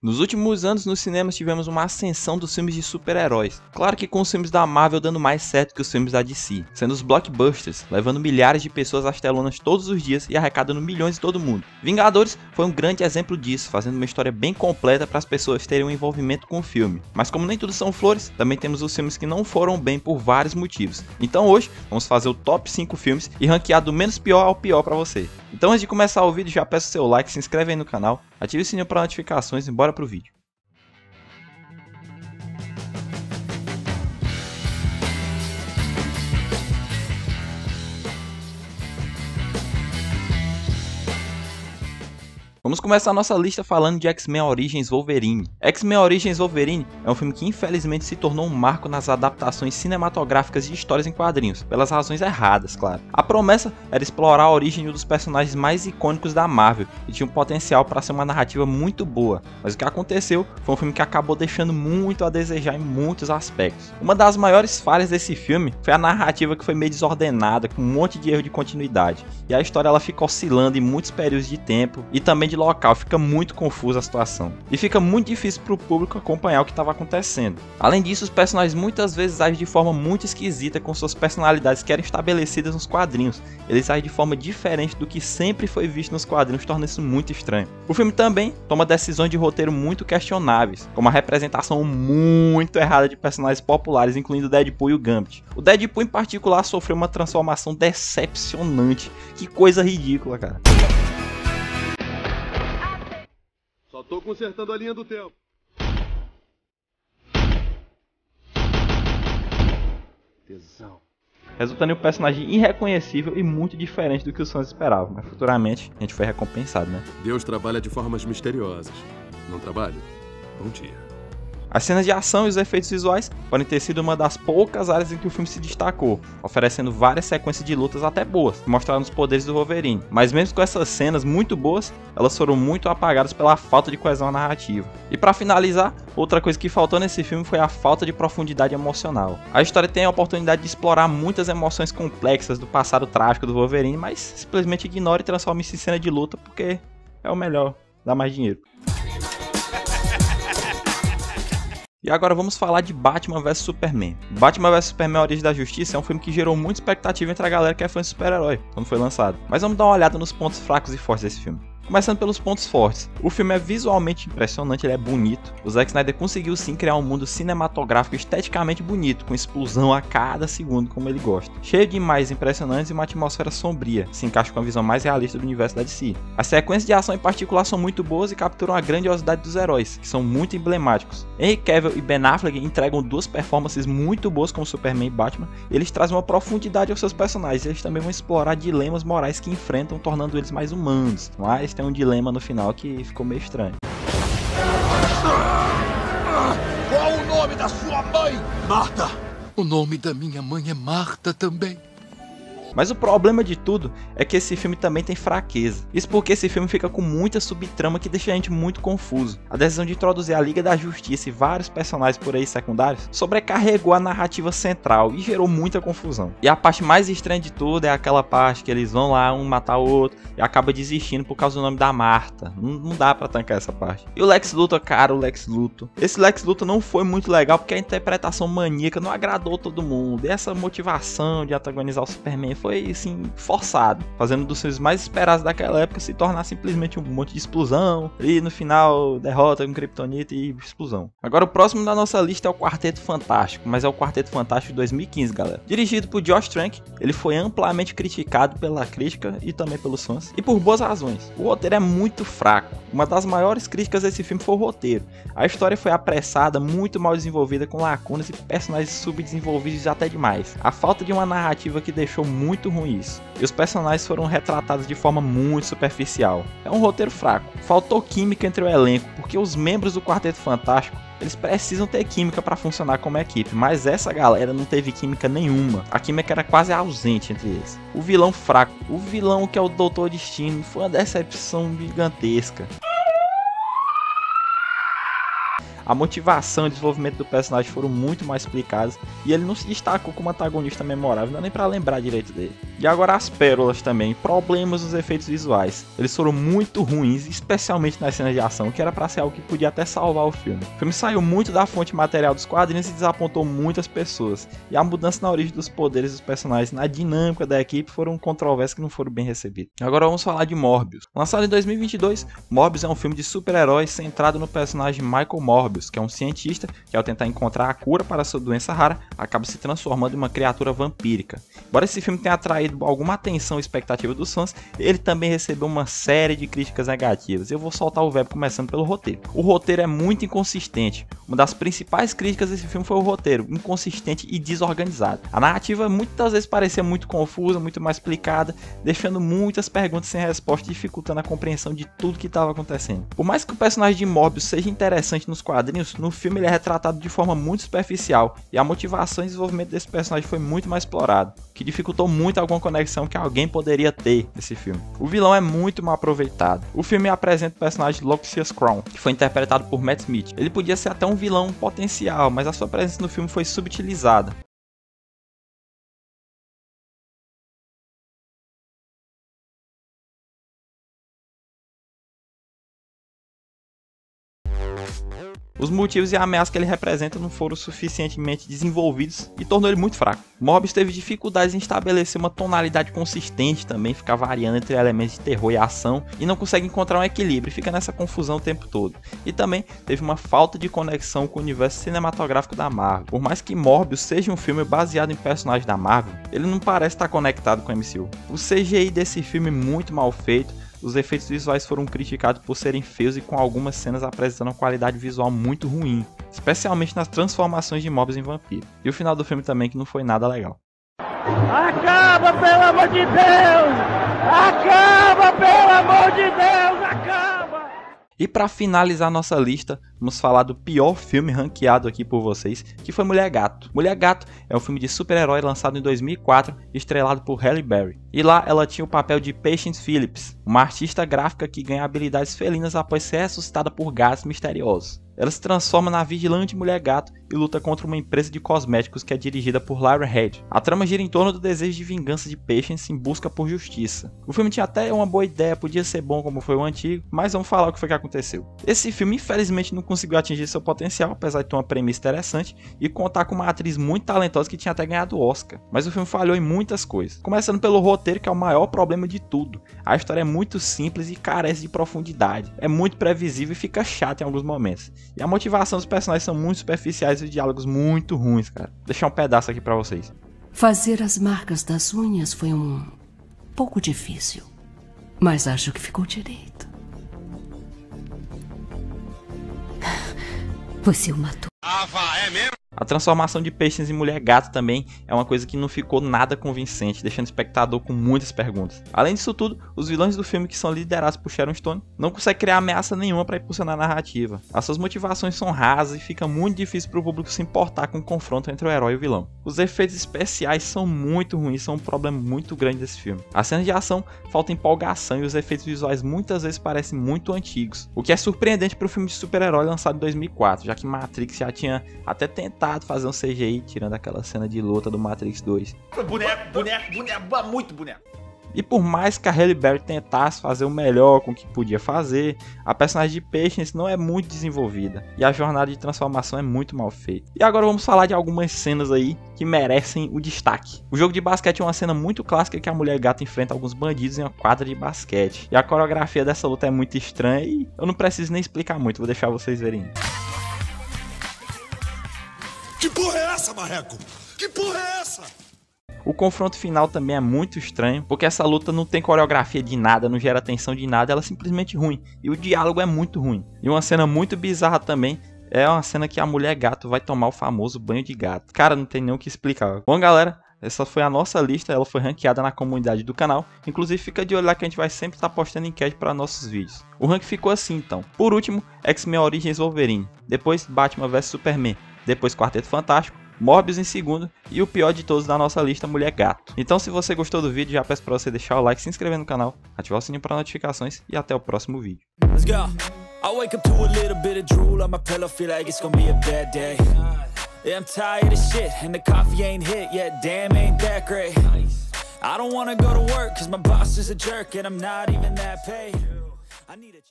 Nos últimos anos nos cinemas tivemos uma ascensão dos filmes de super-heróis, claro que com os filmes da Marvel dando mais certo que os filmes da DC, sendo os blockbusters, levando milhares de pessoas às telonas todos os dias e arrecadando milhões em todo mundo. Vingadores foi um grande exemplo disso, fazendo uma história bem completa para as pessoas terem um envolvimento com o filme. Mas como nem tudo são flores, também temos os filmes que não foram bem por vários motivos. Então hoje vamos fazer o top 5 filmes e ranquear do menos pior ao pior para você. Então antes de começar o vídeo já peço seu like, se inscreve aí no canal, ative o sininho para notificações e bora pro vídeo. Vamos começar a nossa lista falando de X-Men Origins Wolverine. X-Men Origins Wolverine é um filme que infelizmente se tornou um marco nas adaptações cinematográficas de histórias em quadrinhos, pelas razões erradas, claro. A promessa era explorar a origem de um dos personagens mais icônicos da Marvel e tinha um potencial para ser uma narrativa muito boa, mas o que aconteceu foi um filme que acabou deixando muito a desejar em muitos aspectos. Uma das maiores falhas desse filme foi a narrativa, que foi meio desordenada, com um monte de erro de continuidade, e a história ela fica oscilando em muitos períodos de tempo e também de local, fica muito confusa a situação e fica muito difícil para o público acompanhar o que estava acontecendo. Além disso, os personagens muitas vezes agem de forma muito esquisita com suas personalidades que eram estabelecidas nos quadrinhos. Eles agem de forma diferente do que sempre foi visto nos quadrinhos, torna isso muito estranho. O filme também toma decisões de roteiro muito questionáveis, como a representação muito errada de personagens populares, incluindo o Deadpool e o Gambit. O Deadpool em particular sofreu uma transformação decepcionante. Que coisa ridícula, cara. Só tô consertando a linha do tempo. Tesão. Resultando em um personagem irreconhecível e muito diferente do que os fãs esperavam, mas futuramente a gente foi recompensado, né? Deus trabalha de formas misteriosas. Não trabalha? Bom dia. As cenas de ação e os efeitos visuais podem ter sido uma das poucas áreas em que o filme se destacou, oferecendo várias sequências de lutas até boas, que mostraram os poderes do Wolverine. Mas mesmo com essas cenas muito boas, elas foram muito apagadas pela falta de coesão narrativa. E para finalizar, outra coisa que faltou nesse filme foi a falta de profundidade emocional. A história tem a oportunidade de explorar muitas emoções complexas do passado trágico do Wolverine, mas simplesmente ignora e transforma isso em cena de luta porque é o melhor, dá mais dinheiro. E agora vamos falar de Batman vs Superman. Batman vs Superman A Origem da Justiça é um filme que gerou muita expectativa entre a galera que é fã de super-herói quando foi lançado. Mas vamos dar uma olhada nos pontos fracos e fortes desse filme. Começando pelos pontos fortes, o filme é visualmente impressionante, ele é bonito. O Zack Snyder conseguiu sim criar um mundo cinematográfico esteticamente bonito, com explosão a cada segundo como ele gosta. Cheio de imagens impressionantes e uma atmosfera sombria, se encaixa com a visão mais realista do universo da DC. As sequências de ação em particular são muito boas e capturam a grandiosidade dos heróis, que são muito emblemáticos. Henry Cavill e Ben Affleck entregam duas performances muito boas como Superman e Batman, e eles trazem uma profundidade aos seus personagens, e eles também vão explorar dilemas morais que enfrentam, tornando eles mais humanos. Mas tem um dilema no final que ficou meio estranho. Qual o nome da sua mãe? Marta! O nome da minha mãe é Marta também. Mas o problema de tudo é que esse filme também tem fraqueza. Isso porque esse filme fica com muita subtrama que deixa a gente muito confuso. A decisão de introduzir a Liga da Justiça e vários personagens por aí secundários sobrecarregou a narrativa central e gerou muita confusão. E a parte mais estranha de tudo é aquela parte que eles vão lá um matar o outro e acaba desistindo por causa do nome da Marta. Não dá pra tancar essa parte. E o Lex Luthor, cara, o Lex Luthor. Esse Lex Luthor não foi muito legal porque a interpretação maníaca não agradou todo mundo. E essa motivação de antagonizar o Superman foi, assim, forçado, fazendo dos filmes mais esperados daquela época se tornar simplesmente um monte de explosão e no final derrota com Kryptonita e explosão. Agora o próximo da nossa lista é o Quarteto Fantástico, mas é o Quarteto Fantástico de 2015, galera. Dirigido por Josh Trank, ele foi amplamente criticado pela crítica e também pelos fãs, e por boas razões. O roteiro é muito fraco. Uma das maiores críticas desse filme foi o roteiro. A história foi apressada, muito mal desenvolvida, com lacunas e personagens subdesenvolvidos até demais. A falta de uma narrativa que deixou muito ruim isso. E os personagens foram retratados de forma muito superficial. É um roteiro fraco. Faltou química entre o elenco, porque os membros do Quarteto Fantástico, eles precisam ter química para funcionar como equipe, mas essa galera não teve química nenhuma. A química era quase ausente entre eles. O vilão fraco, o vilão que é o Doutor Destino, foi uma decepção gigantesca. A motivação e desenvolvimento do personagem foram muito mais explicados e ele não se destacou como antagonista memorável, não dá nem pra lembrar direito dele. E agora as pérolas também, problemas dos efeitos visuais. Eles foram muito ruins, especialmente nas cenas de ação, que era pra ser algo que podia até salvar o filme. O filme saiu muito da fonte material dos quadrinhos e desapontou muitas pessoas. E a mudança na origem dos poderes dos personagens, na dinâmica da equipe, foram controversas que não foram bem recebidas. Agora vamos falar de Morbius. Lançado em 2022, Morbius é um filme de super-heróis centrado no personagem Michael Morbius, que é um cientista que, ao tentar encontrar a cura para sua doença rara, acaba se transformando em uma criatura vampírica. Embora esse filme tenha atraído alguma atenção e expectativa dos fãs, ele também recebeu uma série de críticas negativas. Eu vou soltar o verbo começando pelo roteiro. O roteiro é muito inconsistente. Uma das principais críticas desse filme foi o roteiro, inconsistente e desorganizado. A narrativa muitas vezes parecia muito confusa, muito mal explicada, deixando muitas perguntas sem resposta, dificultando a compreensão de tudo que estava acontecendo. Por mais que o personagem de Morbius seja interessante nos quadrinhos, no filme ele é retratado de forma muito superficial e a motivação e desenvolvimento desse personagem foi muito mais explorado, que dificultou muito alguma conexão que alguém poderia ter nesse filme. O vilão é muito mal aproveitado. O filme apresenta o personagem Lucius Crown, que foi interpretado por Matt Smith. Ele podia ser até um vilão potencial, mas a sua presença no filme foi subutilizada. Os motivos e a ameaça que ele representa não foram suficientemente desenvolvidos e tornou ele muito fraco. Morbius teve dificuldades em estabelecer uma tonalidade consistente também, ficar variando entre elementos de terror e ação e não consegue encontrar um equilíbrio e fica nessa confusão o tempo todo. E também teve uma falta de conexão com o universo cinematográfico da Marvel. Por mais que Morbius seja um filme baseado em personagens da Marvel, ele não parece estar conectado com o MCU. O CGI desse filme é muito mal feito. Os efeitos visuais foram criticados por serem feios e com algumas cenas apresentando uma qualidade visual muito ruim, especialmente nas transformações de Morbius em vampiro. E o final do filme também que não foi nada legal. Acaba, pelo amor de Deus! Acaba, pelo amor de Deus! Acaba! E para finalizar nossa lista, vamos falar do pior filme ranqueado aqui por vocês, que foi Mulher Gato. Mulher Gato é um filme de super-herói lançado em 2004, estrelado por Halle Berry. E lá ela tinha o papel de Patience Phillips, uma artista gráfica que ganha habilidades felinas após ser ressuscitada por gatos misteriosos. Ela se transforma na vigilante Mulher Gato e luta contra uma empresa de cosméticos que é dirigida por Lyra Head. A trama gira em torno do desejo de vingança de Patience em busca por justiça. O filme tinha até uma boa ideia, podia ser bom como foi o antigo, mas vamos falar o que foi que aconteceu. Esse filme infelizmente não conseguiu atingir seu potencial, apesar de ter uma premissa interessante e contar com uma atriz muito talentosa que tinha até ganhado o Oscar. Mas o filme falhou em muitas coisas. Começando pelo roteiro, que é o maior problema de tudo. A história é muito simples e carece de profundidade. É muito previsível e fica chato em alguns momentos. E a motivação dos personagens são muito superficiais e os diálogos muito ruins, cara. Vou deixar um pedaço aqui pra vocês. Fazer as marcas das unhas foi um pouco difícil, mas acho que ficou direito. Você o matou. É mesmo? A transformação de Patience em Mulher Gato também é uma coisa que não ficou nada convincente, deixando o espectador com muitas perguntas. Além disso tudo, os vilões do filme, que são liderados por Sharon Stone, não conseguem criar ameaça nenhuma para impulsionar a narrativa. As suas motivações são rasas e fica muito difícil para o público se importar com o confronto entre o herói e o vilão. Os efeitos especiais são muito ruins, são um problema muito grande desse filme. As cenas de ação falta empolgação e os efeitos visuais muitas vezes parecem muito antigos, o que é surpreendente para o filme de super-herói lançado em 2004, já que Matrix já tinha até tentado fazer um CGI, tirando aquela cena de luta do Matrix 2. Boneco, muito boneco. E por mais que a Halle Berry tentasse fazer o melhor com o que podia fazer, a personagem de Patience não é muito desenvolvida e a jornada de transformação é muito mal feita. E agora vamos falar de algumas cenas aí que merecem o destaque. O jogo de basquete é uma cena muito clássica que a Mulher Gato enfrenta alguns bandidos em uma quadra de basquete. E a coreografia dessa luta é muito estranha e eu não preciso nem explicar muito, vou deixar vocês verem. Que porra é essa, marreco? Que porra é essa? O confronto final também é muito estranho, porque essa luta não tem coreografia de nada, não gera tensão de nada, ela é simplesmente ruim. E o diálogo é muito ruim. E uma cena muito bizarra também é uma cena que a Mulher Gato vai tomar o famoso banho de gato. Cara, não tem nem o que explicar. Bom, galera, essa foi a nossa lista, ela foi ranqueada na comunidade do canal. Inclusive fica de olho lá que a gente vai sempre estar postando enquete para nossos vídeos. O ranking ficou assim então. Por último, X-Men Origins Wolverine. Depois Batman vs Superman. Depois Quarteto Fantástico, Morbius em segundo e o pior de todos da nossa lista, Mulher Gato. Então se você gostou do vídeo, já peço para você deixar o like, se inscrever no canal, ativar o sininho para notificações e até o próximo vídeo. I don't wanna go to work 'cause my boss is a jerk and I'm not even that paid. I need a